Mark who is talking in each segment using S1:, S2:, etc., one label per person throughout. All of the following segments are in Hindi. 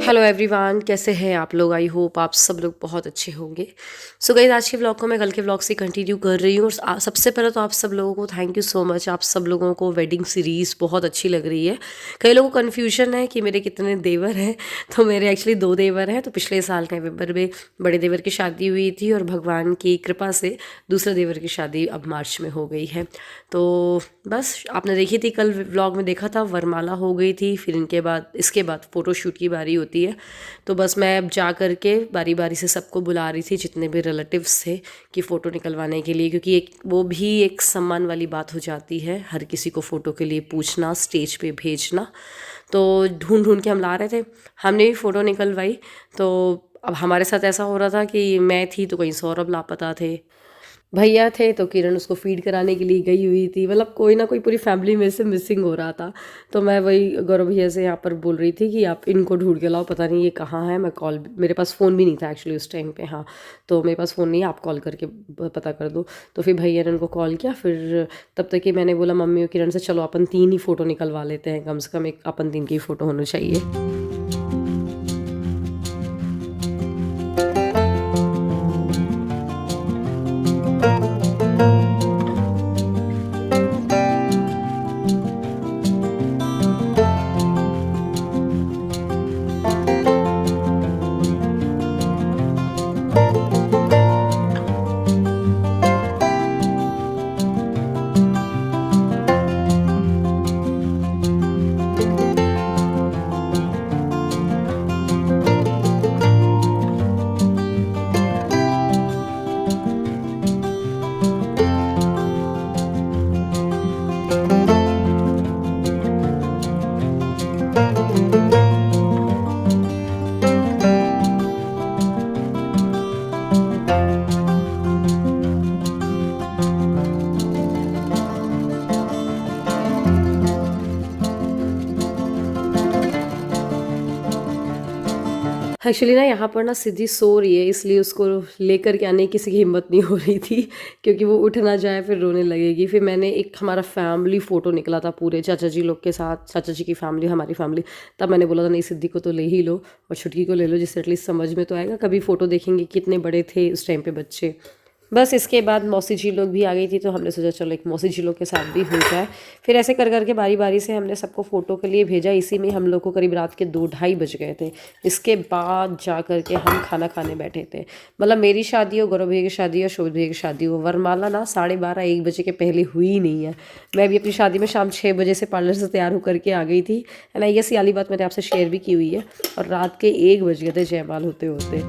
S1: हेलो एवरीवन, कैसे हैं आप लोग। आई होप आप सब लोग बहुत अच्छे होंगे। सो गाइस, आज के व्लॉग को मैं कल के व्लॉग से कंटिन्यू कर रही हूँ। और सबसे पहले तो आप सब लोगों को थैंक यू सो मच। आप सब लोगों को वेडिंग सीरीज़ बहुत अच्छी लग रही है। कई लोगों को कन्फ्यूजन है कि मेरे कितने देवर हैं। तो मेरे एक्चुअली 2 देवर हैं। तो पिछले साल नवंबर में बड़े देवर की शादी हुई थी और भगवान की कृपा से दूसरे देवर की शादी अब मार्च में हो गई है। तो बस आपने देखी थी, कल व्लॉग में देखा था, वरमाला हो गई थी। फिर इसके बाद फ़ोटोशूट की बारी होती है। तो बस मैं अब जा कर के बारी बारी से सबको बुला रही थी, जितने भी रिलेटिव्स थे, कि फ़ोटो निकलवाने के लिए। क्योंकि वो भी एक सम्मान वाली बात हो जाती है, हर किसी को फ़ोटो के लिए पूछना, स्टेज पे भेजना। तो ढूंढ ढूंढ के हम ला रहे थे। हमने भी फ़ोटो निकलवाई। तो अब हमारे साथ ऐसा हो रहा था कि मैं थी तो कहीं सौरभ लापता थे, भैया थे तो किरण उसको फीड कराने के लिए गई हुई थी। मतलब कोई ना कोई पूरी फैमिली में से मिसिंग हो रहा था। तो मैं वही गौरव भैया से यहाँ पर बोल रही थी कि आप इनको ढूंढ के लाओ, पता नहीं ये कहाँ है। मैं कॉल, मेरे पास फ़ोन भी नहीं था एक्चुअली उस टाइम पे। हाँ, तो मेरे पास फ़ोन नहीं है, आप कॉल करके पता कर दो। तो फिर भैया ने उनको कॉल किया। फिर तब तक कि मैंने बोला मम्मी और किरण से, चलो अपन 3 ही फ़ोटो निकलवा लेते हैं, कम से कम एक अपन 3 की फ़ोटो होनी चाहिए। एक्चुअली ना यहाँ पर ना सिद्धि सो रही है, इसलिए उसको लेकर के आने की किसी की हिम्मत नहीं हो रही थी। क्योंकि वो उठ ना जाए फिर रोने लगेगी। फिर मैंने एक हमारा फैमिली फ़ोटो निकला था पूरे चाचा जी लोग के साथ, चाचा जी की फैमिली, हमारी फैमिली। तब मैंने बोला था नहीं, सिद्धि को तो ले ही लो और छुटकी को ले लो, जिससे एटलीस्ट समझ में तो आएगा। कभी फ़ोटो देखेंगे कितने बड़े थे उस टाइम पे बच्चे। बस इसके बाद मौसी जी लोग भी आ गई थी, तो हमने सोचा चलो एक मौसी जी लोग के साथ भी हो जाए। फिर ऐसे कर करके बारी बारी से हमने सबको फ़ोटो के लिए भेजा। इसी में हम लोग को करीब रात के 2 ढाई बज गए थे। इसके बाद जा कर के हम खाना खाने बैठे थे। मतलब मेरी शादी हो, गौरव भैया की शादी हो, शोभित भैया की शादी हो, वरमाला ना 12:30-1 बजे के पहले हुई ही नहीं है। मैं भी अपनी शादी में शाम 6 बजे से पार्लर से तैयार होकर के आ गई थी। एंड आई गेस ये वाली बात मैंने आपसे शेयर भी की हुई है। और रात के 1 बज गए थे जयमाल होते होते।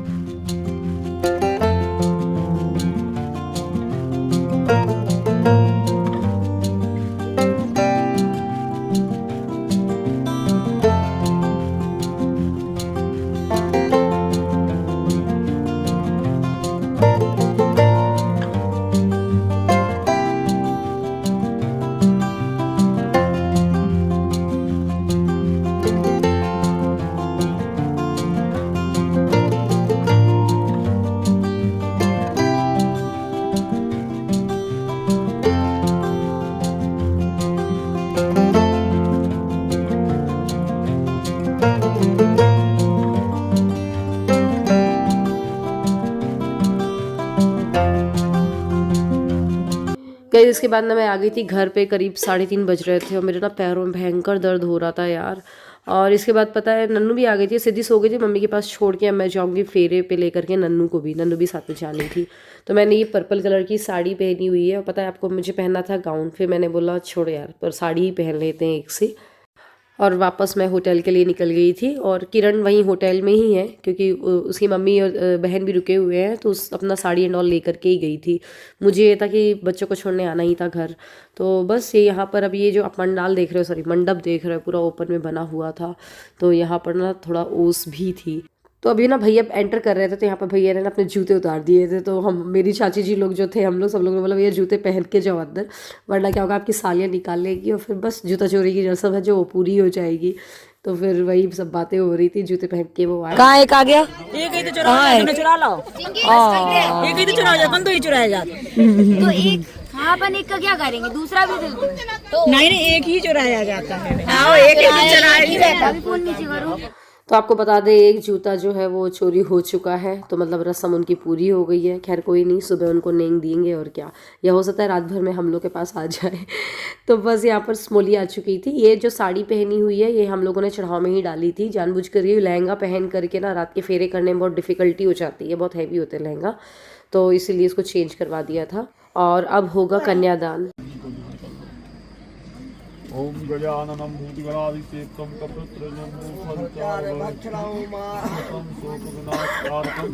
S1: गई इसके बाद ना मैं आ गई थी घर पे, करीब 3:30 बज रहे थे और मेरे ना पैरों में भयंकर दर्द हो रहा था यार। और इसके बाद पता है नन्नू भी आ गई थी, सिद्धि सो गई थी मम्मी के पास छोड़ के। अब मैं जाऊँगी फेरे पे लेकर के नन्नू को भी, नन्नू भी साथ में जानी थी। तो मैंने ये पर्पल कलर की साड़ी पहनी हुई है। और पता है आपको, मुझे पहनना था गाउन। फिर मैंने बोला छोड़ यार, पर साड़ी ही पहन लेते हैं एक से। और वापस मैं होटल के लिए निकल गई थी। और किरण वहीं होटल में ही है, क्योंकि उसकी मम्मी और बहन भी रुके हुए हैं। तो उस अपना साड़ी एंड ऑल लेकर के ही गई थी। मुझे ये था कि बच्चों को छोड़ने आना ही था घर। तो बस ये यहाँ पर अब ये जो आप पंडाल देख रहे हो, सॉरी मंडप देख रहे हो, पूरा ओपन में बना हुआ था। तो यहाँ पर ना थोड़ा ओस भी थी। तो अभी ना भैया एंटर कर रहे थे, तो यहाँ पर भैया ने ना अपने जूते उतार दिए थे। तो हम, मेरी चाची जी लोग जो थे, हम लोग सब लोग ने बोला भैया जूते पहन के जाओ अंदर, वरना क्या होगा आपकी सालियाँ निकाल लेगी और फिर बस जूता चोरी की रस्म है जो वो पूरी हो जाएगी। तो फिर वही सब बातें हो रही थी, जूते पहन के वो आए। कहाँ एक आ गया, एक ही तो चुरा लो, एक ही तो चुरा जाता, तो ही चुराया जाता। तो एक हाँ, अपन एक का क्या करेंगे, दूसरा भी तो नहीं, एक ही चुराया जाता है। एक ही तो चुराया। तो आपको बता दें, एक जूता जो है वो चोरी हो चुका है, तो मतलब रस्म उनकी पूरी हो गई है। खैर कोई नहीं, सुबह उनको नींद देंगे और क्या, या हो सकता है रात भर में हम लोग के पास आ जाए। तो बस यहाँ पर स्मोली आ चुकी थी। ये जो साड़ी पहनी हुई है ये हम लोगों ने चढ़ाव में ही डाली थी जानबूझ कर। ये लहंगा पहन करके ना रात के फेरे करने में बहुत डिफ़िकल्टी हो जाती है, बहुत हैवी होते हैं लहंगा, तो इसीलिए इसको चेंज करवा दिया था। और अब होगा कन्यादान।
S2: ओम गजाननं भूतिगणादिसेव्यं कपित्रजम्बूफलचारुभक्षणं शोकविनाशकारकं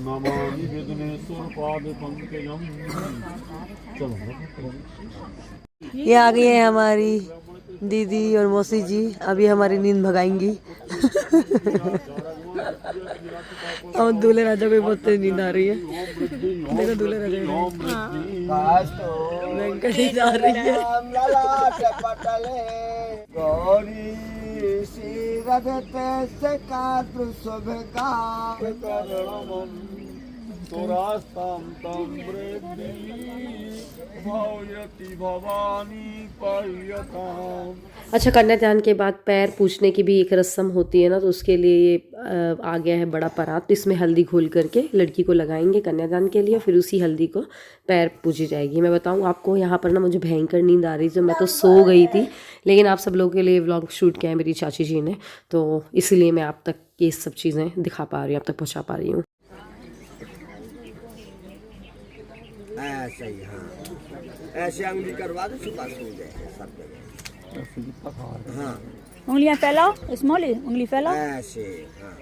S2: नमामि विघ्नेश्वरपादपङ्कजं।
S1: ये आ गई है हमारी दीदी और मौसी जी, अभी हमारी नींद भगाएंगी। और दूल्हे राजा को बहुत तेज नींद आ रही है। देखो दूल्हे राजा वेंकटेश आ रही है। अच्छा, कन्यादान के बाद पैर पूछने की भी एक रस्म होती है ना, तो उसके लिए ये आ गया है बड़ा परात। तो इसमें हल्दी घोल करके लड़की को लगाएंगे कन्यादान के लिए, फिर उसी हल्दी को पैर पूजी जाएगी। मैं बताऊँ आपको, यहाँ पर ना मुझे भयंकर नींद आ रही थी, मैं तो सो गई थी, लेकिन आप सब लोगों के लिए व्लॉग शूट किया है मेरी चाची जी ने, तो इसलिए मैं आप तक ये सब चीज़ें दिखा पा रही हूँ, आप तक पहुँचा पा रही हूँ।
S3: ऐसे ही, हाँ, ऐसे उंगली करवा दो, सुबह सो जाए सब जगह। हाँ,
S4: उंगलियां फैलाओ, स्मॉली उंगली फैलाओ
S3: ऐसे, हाँ।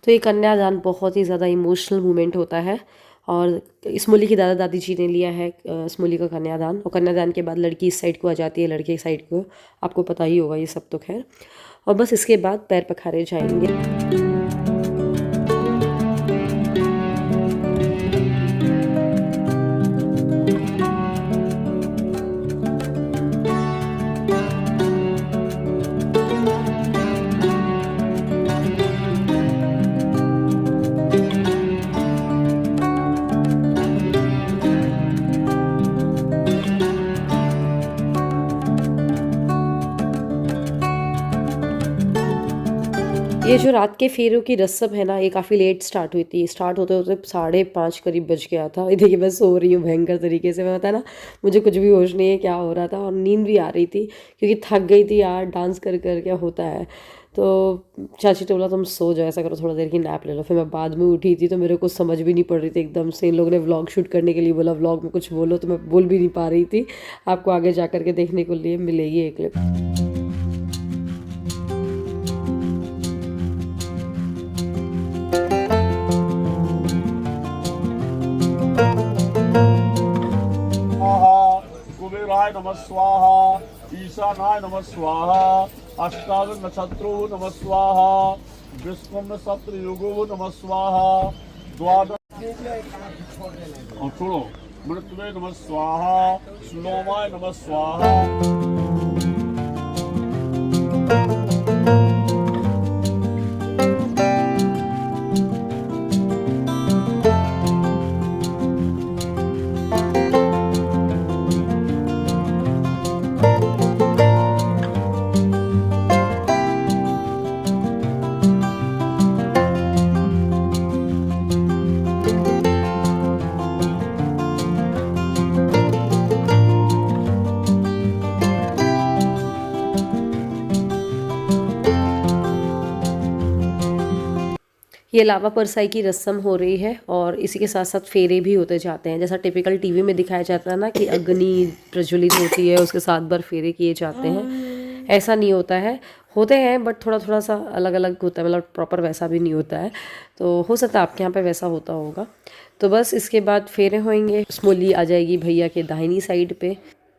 S1: तो ये कन्यादान बहुत ही ज़्यादा इमोशनल मोमेंट होता है, और स्मोली की दादा दादी जी ने लिया है स्मोली का कन्यादान। और कन्यादान के बाद लड़की इस साइड को आ जाती है, लड़के की साइड को, आपको पता ही होगा ये सब तो खैर। और बस इसके बाद पैर पखारे जाएंगे। ये जो रात के फेरों की रस्म है ना, ये काफ़ी लेट स्टार्ट हुई थी। स्टार्ट होते होते 5:30 करीब बज गया था। ये देखिए मैं सो रही हूँ भयंकर तरीके से, मैं पता ना मुझे कुछ भी होश नहीं है क्या हो रहा था, और नींद भी आ रही थी क्योंकि थक गई थी यार, डांस कर कर क्या होता है। तो चाची तो बोला तुम सो जाओ, ऐसा करो थोड़ा देर की नैप ले लो। फिर मैं बाद में उठी थी तो मेरे को समझ भी नहीं पड़ रही थी एकदम से। इन लोगों ने व्लॉग शूट करने के लिए बोला व्लॉग में कुछ बोलो, तो मैं बोल भी नहीं पा रही थी। आपको आगे जा कर के देखने को लिए मिलेगी एक क्लिप।
S2: कुबेराय नमः स्वाहा, ईशानाय नमः स्वाहा, अष्टादश नक्षत्रो नमः स्वाहा, विश्वम सत्रयुगो नमः स्वाहा, द्वादश छोड़ो मृत्युवे नमः स्वाहा, श्लोमाय नमः स्वाहा।
S1: ये लावा परसाई की रस्म हो रही है और इसी के साथ साथ फेरे भी होते जाते हैं। जैसा टिपिकल टीवी में दिखाया जाता है ना कि अग्नि प्रज्वलित होती है, उसके साथ बार फेरे किए जाते हैं, ऐसा नहीं होता है। होते हैं बट थोड़ा थोड़ा सा अलग अलग होता है, मतलब प्रॉपर वैसा भी नहीं होता है। तो हो सकता है आपके यहाँ पे वैसा होता होगा। तो बस इसके बाद फेरे होंगे, स्मोली आ जाएगी भैया के दाहिनी साइड पे,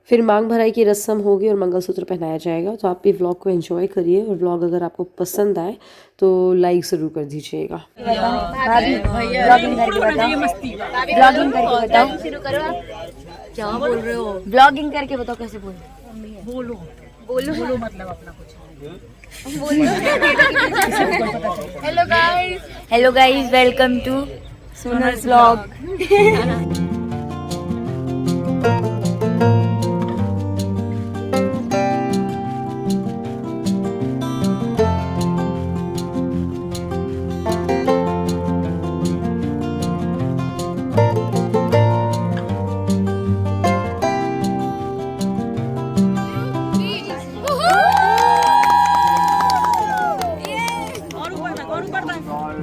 S1: फिर मांग भराई की रस्म होगी और मंगलसूत्र पहनाया जाएगा। तो आप भी व्लॉग को एंजॉय करिए और व्लॉग अगर आपको पसंद आए तो लाइक ज़रूर कर दीजिएगा।
S4: ब्लॉगिंग करके बताओ। शुरू करो आप।
S1: क्या बोल रहे हो?
S4: ब्लॉगिंग करके बताओ कैसे बोलो।
S5: बोलो मतलब अपना कुछ।
S4: Hello guys, welcome to Sonal's vlog.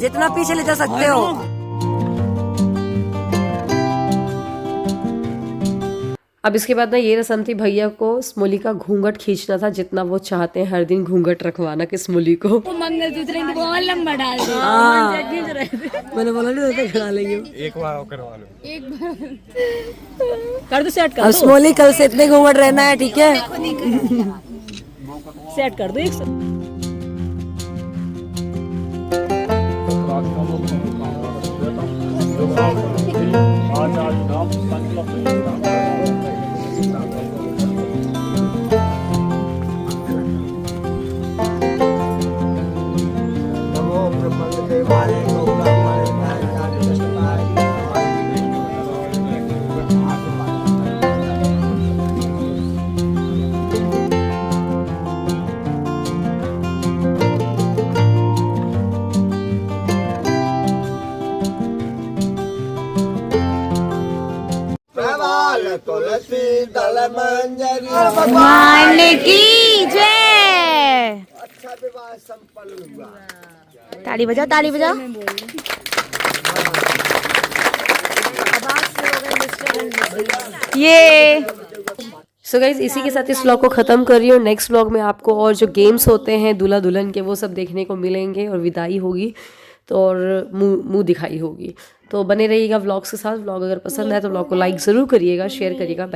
S5: जितना पीछे ले जा सकते हो।
S1: अब इसके बाद ना ये रस्म थी, भैया को स्मोली का घूंघट खींचना था, जितना वो चाहते हैं हर दिन घूंघट रखवाना कि स्मोली को।
S4: मंगलसूत्र बहुत लंबा डाल दो।
S5: मैंने बोला नहीं होता खड़ा लेंगे।
S2: एक बार करवा लो।
S4: कर दो, सेट कर
S5: अब
S4: दो।
S5: स्मोली कल से इतने घूंघट रहना है, ठीक है?
S4: सेट कर दो एक
S2: आचार्य नाम संकल्प
S3: तुलसी दल मंजरी
S4: भगवान की जय।
S3: अच्छा विवाह संपन्न हुआ।
S4: ताली बजाओ, ताली बजाओ। ये
S1: सो गाइज इसी के साथ इस व्लॉग को ख़त्म कर रही हूँ। नेक्स्ट व्लॉग में आपको और जो गेम्स होते हैं दूल्हा दुल्हन के वो सब देखने को मिलेंगे और विदाई होगी तो और मुंह दिखाई होगी। तो बने रहिएगा व्लॉग्स के साथ। व्लॉग अगर पसंद आए तो व्लॉग को लाइक ज़रूर करिएगा, शेयर करिएगा।